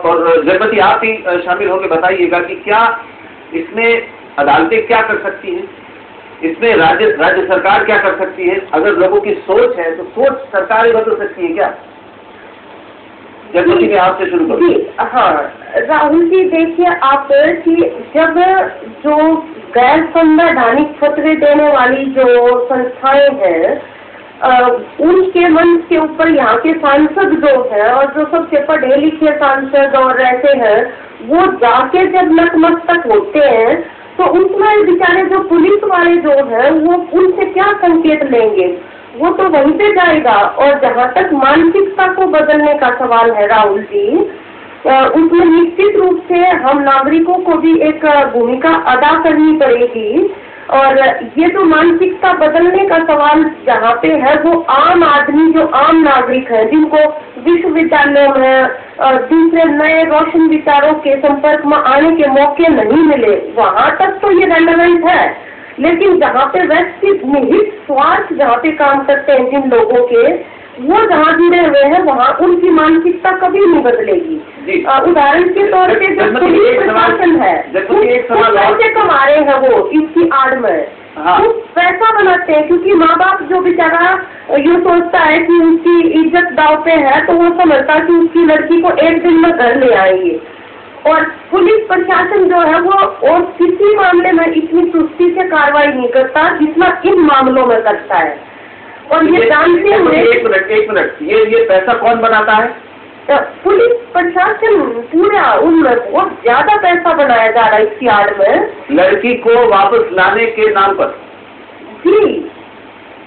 और जयपति आप ही शामिल होकर बताइएगा कि क्या इसमें अदालतें क्या कर सकती हैं, इसमें राज्य सरकार क्या कर सकती है? अगर लोगों की सोच है तो सोच सरकार ही बदल सकती है क्या? जयपति मैं आपसे शुरू करूँ। हाँ राहुल जी, देखिए आप कि जब जो गैर संवैधानिक फतवे देने वाली जो संस्थाएं हैं उनके मन के ऊपर यहाँ के सांसद जो है और जो सबसे पढ़े लिखे सांसद और ऐसे हैं वो जाके जब नतमस्तक होते हैं तो उसमें बेचारे जो पुलिस वाले जो हैं वो उनसे क्या संकेत लेंगे? वो तो वहीं पे जाएगा। और जहाँ तक मानसिकता को बदलने का सवाल है राहुल जी, उसमें निश्चित रूप से हम नागरिकों को भी एक भूमिका अदा करनी पड़ेगी। और ये जो मानसिकता बदलने का सवाल जहाँ पे है वो आम आदमी, जो आम नागरिक है जिनको विश्वविद्यालयों में दूसरे नए रोशन विचारों के संपर्क में आने के मौके नहीं मिले, वहाँ तक तो ये रेलेवेंट है। लेकिन जहाँ पे व्यक्ति निहित स्वार्थ जहाँ पे काम करते हैं जिन लोगों के, वो जहाँ जुड़े हुए हैं वहाँ उनकी मानसिकता कभी नहीं बदलेगी। उदाहरण के तौर पे जो पुलिस प्रशासन है पैसे कमा रहे हैं वो इसकी आड़ में वो पैसा बनाते हैं, क्योंकि माँ बाप जो बेचारा ये सोचता है कि उसकी इज्जत दाव पे है तो वो समझता कि उसकी लड़की को एक दिन में घर ले आएंगे। और पुलिस प्रशासन जो है वो और किसी मामले में इतनी सुस्ती से कार्रवाई नहीं करता जितना इन मामलों में करता है। और ये जानते हुए एक मिनट ये पैसा कौन बनाता है? पुलिस प्रशासन पूरा उनमें बहुत ज्यादा पैसा बनाया जा रहा है इसकी आड़ में, लड़की को वापस लाने के नाम पर।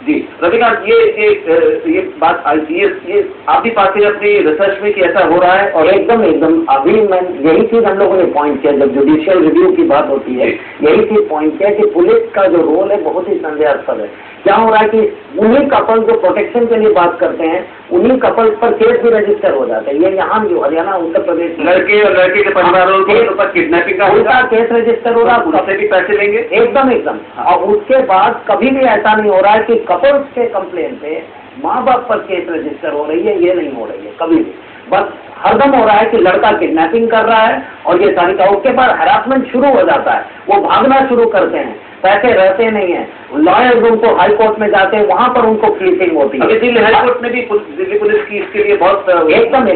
जी रविकांत, ये बात ये आप भी पाते हैं अपनी रिसर्च में कि ऐसा हो रहा है? और एकदम अभी मैं यही चीज हम लोगों ने पॉइंट किया जब जुडिशियल रिव्यू की बात होती है, यही चीज पॉइंट किया कि पुलिस का जो रोल है बहुत ही संदेहास्पद है। क्या हो रहा है कि उन्हीं कपल जो प्रोटेक्शन के लिए बात करते हैं उन्हीं कपल्स पर केस भी रजिस्टर हो जाते हैं। ये यहाँ भी हरियाणा, उत्तर प्रदेश, लड़के और लड़के के परिवारों के ऊपर किडनैपिंग का उनका केस रजिस्टर हो रहा है, उससे भी पैसे लेंगे एकदम। और उसके बाद कभी भी ऐसा नहीं हो रहा है कि कपल्स के कंप्लेन पे माँ बाप पर केस रजिस्टर हो रही है, ये नहीं हो रही है कभी भी। बस हरदम हो रहा है कि लड़का किडनैपिंग कर रहा है और ये सारी का उसके बाद हरासमेंट शुरू हो जाता है, वो भागना शुरू करते हैं, पैसे रहते नहीं है, लॉयर्स उनको हाई कोर्ट में जाते हैं, वहां पर उनको फ्लीसिंग होती है। दिल्ली हाई कोर्ट में भी दिल्ली पुलिस की इसके लिए बहुत एकदम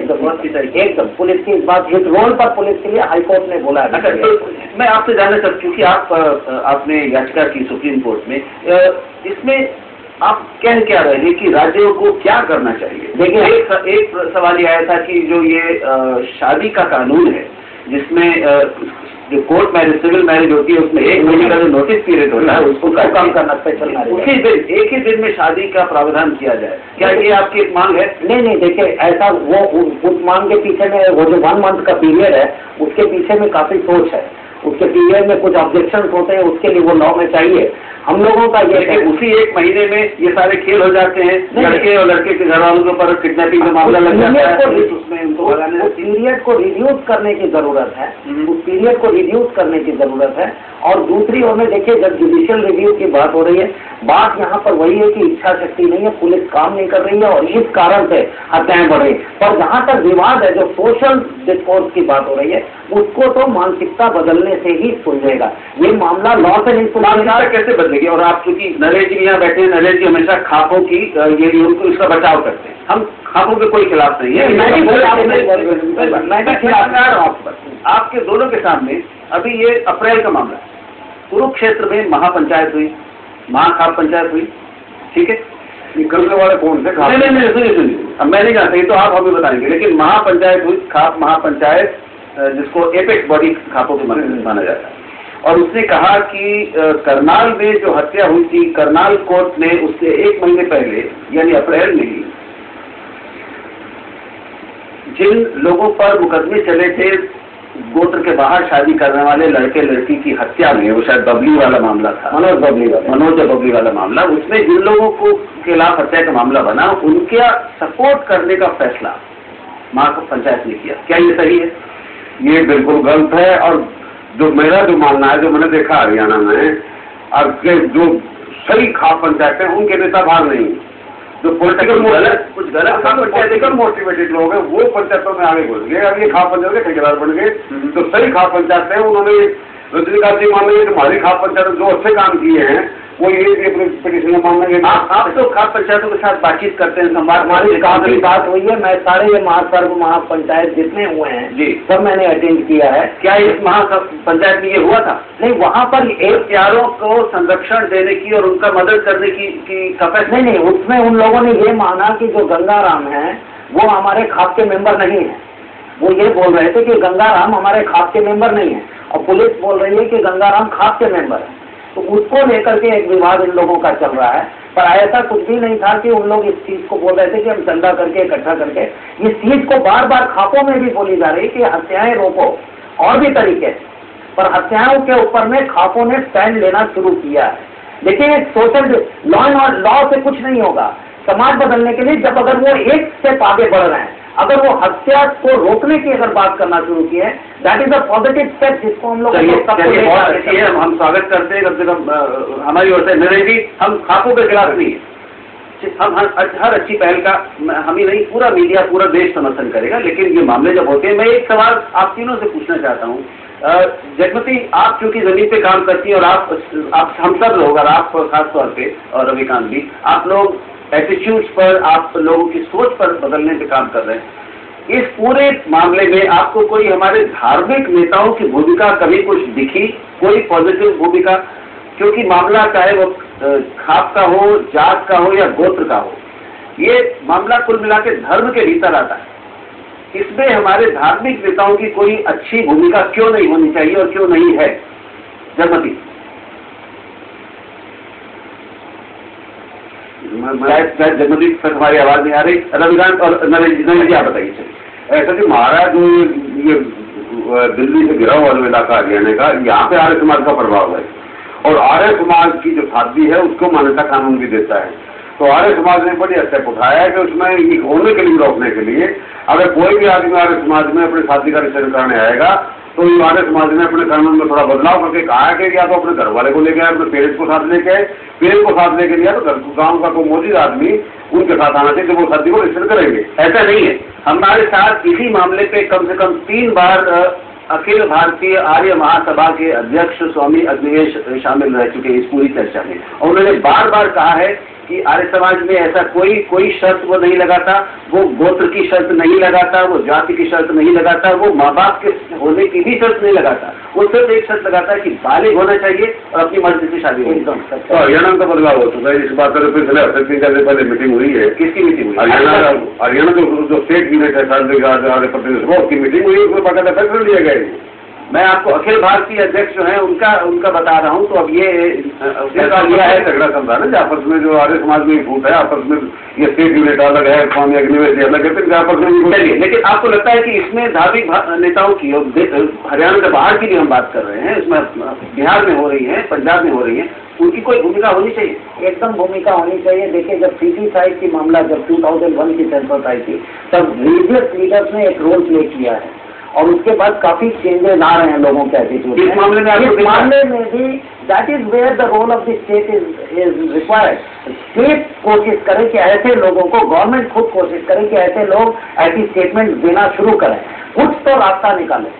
पुलिस की इस बात, इस रोल पर पुलिस के लिए हाई कोर्ट ने बोला है। अच्छा, तो मैं आपसे जानना चाहता हूँ क्योंकि आपने याचिका की सुप्रीम कोर्ट में, इसमें आप कह क्या रहे हैं कि राज्यों को क्या करना चाहिए? देखिए एक सवाल ये आया था कि जो ये शादी का कानून है जिसमें जो कोर्ट मैरिज, सिविल मैरिज होती है उसमें 1 महीने का जो नोटिस पीरियड होता है उसको कम करना, स्पेशल मैरिज उसी दिन एक ही दिन में शादी का प्रावधान किया जाए, क्या ये आपकी एक मांग है? नहीं, देखिए ऐसा वो उस मांग के पीछे में वो जो 1 मंथ का पीरियड है उसके पीछे में काफी सोच है, उसके पीरियड में कुछ ऑब्जेक्शन होते हैं, उसके लिए वो लॉ में चाहिए। हम लोगों का ये है उसी 1 महीने में ये सारे खेल हो जाते हैं, लड़के और लड़के के घर वालों के ऊपर किडनैपिंग का मामला लग जाता है, उसमें उनको पीरियड को रिड्यूस करने की जरूरत है, उस पीरियड को रिड्यूस करने की जरूरत है। और दूसरी ओर में देखिए जब जुडिशियल रिव्यू की बात हो रही है, बात यहाँ पर वही है कि इच्छा शक्ति नहीं है, पुलिस काम नहीं कर रही है और इस कारण से हत्याएं बढ़ रही। पर जहाँ तक विवाद है, जो सोशल डिस्कोर्स की बात हो रही है, उसको तो मानसिकता बदलने से ही सुलझेगा। ये मामला लॉ से नहीं सुलझेगा, कैसे बदलेगी? और आप चूंकि नरेश जी यहाँ बैठे हैं, नरेश जी हमेशा खापों की ये भी उनको इसका बचाव करते हैं, हम खापों के कोई खिलाफ नहीं है, मैं भी खिलाफ आपके दोनों के सामने। अभी ये अप्रैल का मामला, कुरुक्षेत्र में महापंचायत हुई, महाखाप पंचायत हुई, ठीक है? निकलने वाले कौन से? नहीं सुनिए, अब मैं नहीं जानता, तो आप हमें बताएंगे, लेकिन महापंचायत हुई, खाप महापंचायत, जिसको एपेक्स बॉडी खापों के माना जाता है। और उसने कहा कि करनाल में जो हत्या हुई थी, करनाल कोर्ट ने उससे 1 महीने पहले यानी अप्रैल में ही जिन लोगों पर मुकदमे चले थे गोत्र के बाहर शादी करने वाले लड़के लड़की की हत्या में, वो शायद बबली वाला मामला था, मनोज बबली वाला मामला, उसमें जिन लोगों को खिलाफ हत्या का मामला बना उनका सपोर्ट करने का फैसला महापंचायत ने किया। क्या ये सही है? ये बिल्कुल गलत है। और जो मेरा जो मानना है, जो मैंने देखा हरियाणा में, अब के जो सही खाप पंचायत है उनके नेता बाहर नहीं, जो कुछ गलत पॉलिटिकल मोटिवेटेड लोग हैं वो पंचायतों में आगे घुस गए। अब ये खाप पंचायत के ठेकेदार बन गए। तो सही खाप पंचायत है, उन्होंने रजनीकांत जी मान लेंगे हमारी खाप पंचायत जो अच्छे काम किए हैं वो ये अपने पिटिशन में मानेंगे। आप तो खाप पंचायतों के साथ बातचीत करते हैं, संवाद, हमारी काफी बात हुई है। मैं सारे ये महासर्व महापंचायत जितने हुए हैं जी सब मैंने अटेंड किया है। क्या इस पंचायत में ये हुआ था? नहीं, वहाँ पर एक प्यारों को संरक्षण देने की और उनका मदद करने की कैपेसिटी नहीं, उसमें उन लोगों ने ये माना कि जो गंगाराम है वो हमारे खाप के मेंबर नहीं है। वो ये बोल रहे थे कि गंगाराम हमारे खाप के मेंबर नहीं है, और पुलिस बोल रही है कि गंगाराम खाप के मेंबर है। तो उसको लेकर के एक विवाद इन लोगों का चल रहा है। पर ऐसा कुछ भी नहीं था कि उन लोग इस चीज को बोल रहे थे कि हम चंदा करके इकट्ठा करके, इस चीज को बार बार खापों में भी बोली जा रही कि हत्याएं रोको, और भी तरीके, पर हत्याओं के ऊपर में खापों ने स्टैंड लेना शुरू किया है। देखिए, सोशल लॉ एंड लॉ से कुछ नहीं होगा समाज बदलने के लिए, जब अगर वो एक स्टेप आगे बढ़ रहे हैं, अगर वो हत्या को रोकने की अगर बात करना शुरू की है, that is a positive step जिसको हम लोग बहुत अच्छी है। हम स्वागत करते हैं। कम से कम हमारी ओर से नरेश जी, हम खापों के खिलाफ नहीं है। हम हर अच्छी पहल का हम ही नहीं, पूरा मीडिया, पूरा देश समर्थन करेगा। लेकिन ये मामले जब होते हैं, मैं एक सवाल आप तीनों से पूछना चाहता हूँ। जगमती, आप चूंकि जमीन पे काम करती हैं और आप हम सब लोग, और आप खास तौर पे और रविकांत भी, आप लोग एटीट्यूड्स पर, आप लोगों की सोच पर बदलने पे काम कर रहे हैं। इस पूरे मामले में आपको कोई हमारे धार्मिक नेताओं की भूमिका कभी कुछ दिखी, कोई पॉजिटिव भूमिका? क्योंकि मामला चाहे वो खाप का हो, जात का हो या गोत्र का हो, ये मामला कुल मिला के धर्म के भीतर आता है। इसमें हमारे धार्मिक नेताओं की कोई अच्छी भूमिका क्यों नहीं होनी चाहिए और क्यों नहीं है? जगमती, शायद जगमती तक हमारी आवाज नहीं आ रही। रविकांत और नरेश जी आप बताइए। चलिए, ऐसा कि महाराज जो ये दिल्ली से गिरा हुआ इलाका हरियाणा का, यहाँ पे आर्य समाज का प्रभाव है, और आर्य समाज की जो शादी है उसको मान्यता कानून भी देता है। तो आर्य समाज ने बड़ी स्टेप उठाया है कि उसमें ये होने के लिए, रोकने के लिए, अगर कोई भी आदमी आर्य समाज में अपनी शादी का रिश्ता कराने आएगा तो ये आर्य समाज ने अपने कानून में थोड़ा बदलाव करके कहा है कि या तो अपने घर वाले को लेके आए, अपने पेरेंट्स को साथ लेके आए, पेरेंट्स को साथ लेके दिया तो गाँव का कोई मौजूद आदमी उनके साथ आना चाहिए, तो वो शादी को रिश्ता करेंगे। ऐसा नहीं है। हमारे साथ इसी मामले पे कम से कम 3 बार अखिल भारतीय आर्य महासभा के अध्यक्ष स्वामी अग्निवेश शामिल रह चुके इस पूरी चर्चा में, और उन्होंने बार बार कहा है कि आर्य समाज में ऐसा कोई शर्त वो नहीं लगाता, वो गोत्र की शर्त नहीं लगाता, वो जाति की शर्त नहीं लगाता, वो माँ बाप के होने की भी शर्त नहीं लगाता। वो सिर्फ एक शर्त लगाता है कि बालिग होना चाहिए और अपनी मर्जी से शादी होनी चाहिए। तो हरियाणा का बदलाव हो चुका है इस बात पर। पिछले हफ्ते 3 दिन पहले मीटिंग हुई है। किसकी मीटिंग हुई? हरियाणा जो स्टेट यूनिट है उसकी मीटिंग हुई, उसमें बाकायदा फैसला लिया गया है। मैं आपको अखिल भारतीय अध्यक्ष जो है उनका बता रहा हूँ। तो अब ये लिया है झगड़ा समझा ना, आपस में जो आर्य समाज में फूट है, आपस में ये स्टेट यूनिट अलग है, स्वामी अग्निवेश अलग है, फिर आपस में चलिए। लेकिन आपको लगता है कि इसमें धार्मिक नेताओं की, हरियाणा के बाहर की भी हम बात कर रहे हैं, इसमें बिहार में हो रही है, पंजाब में हो रही है, उनकी कोई भूमिका होनी चाहिए? एकदम भूमिका होनी चाहिए। देखिए, जब सीटी साइड की मामला जब 2001 की सेंसस आई थी, तब रिलीजियस लीडर्स ने एक रोल प्ले किया है, और उसके बाद काफी चेंजेस आ रहे हैं लोगों के एटीट्यूड में। इस मामले में भी that is where the role of the state is required. State कोशिश करे कि ऐसे लोगों को, गवर्नमेंट खुद कोशिश करे कि ऐसे लोग ऐसी स्टेटमेंट देना शुरू करें, कुछ तो रास्ता निकालें,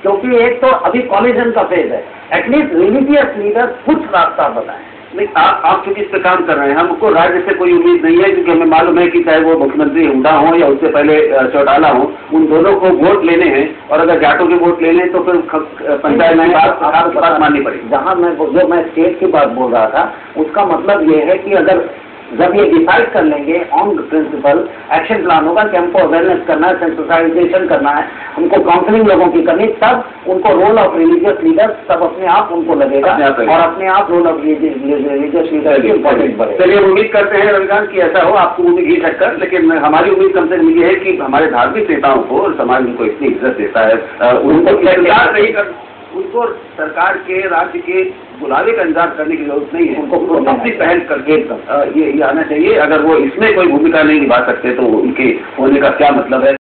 क्योंकि एक तो अभी कॉलिजन का फेज है। एटलीस्ट रिलीजियस लीडर कुछ रास्ता बताएं। नहीं, आप चूंकि इस पे काम कर रहे हैं, हमको राज्य से कोई उम्मीद नहीं है, क्योंकि हमें मालूम है कि चाहे वो मुख्यमंत्री हुड्डा हो या उससे पहले चौटाला हो, उन दोनों को वोट लेने हैं, और अगर जाटों के वोट लेने तो फिर पंचायत में बात माननी पड़ेगी। जहाँ मैं स्टेट की बात बोल रहा था, उसका मतलब ये है कि अगर जब ये डिसाइड कर लेंगे ऑन प्रिंसिपल, एक्शन प्लान होगा कि हमको अवेयरनेस करना है, सेंसिटाइजेशन करना है, हमको काउंसलिंग लोगों की करनी, तब उनको रोल ऑफ रिलीजियस लीडर तब अपने आप उनको लगेगा, और अपने आप रोल ऑफ रिलीजियस लीडर की इम्पोर्टेंस बढ़ेगा। चलिए, उम्मीद करते हैं रविकांत की ऐसा हो, आपको उम्मीद घी टक्कर, लेकिन हमारी उम्मीद कम से कम ये है कि हमारे धार्मिक नेताओं को और समाज उनको इतनी इज्जत देता है, उनको सरकार के, राज्य के बुलावे का इंतजार करने की जरूरत नहीं है, उनको अपनी पहल करके ये आना चाहिए। अगर वो इसमें कोई भूमिका नहीं निभा सकते तो उनके होने का क्या मतलब है?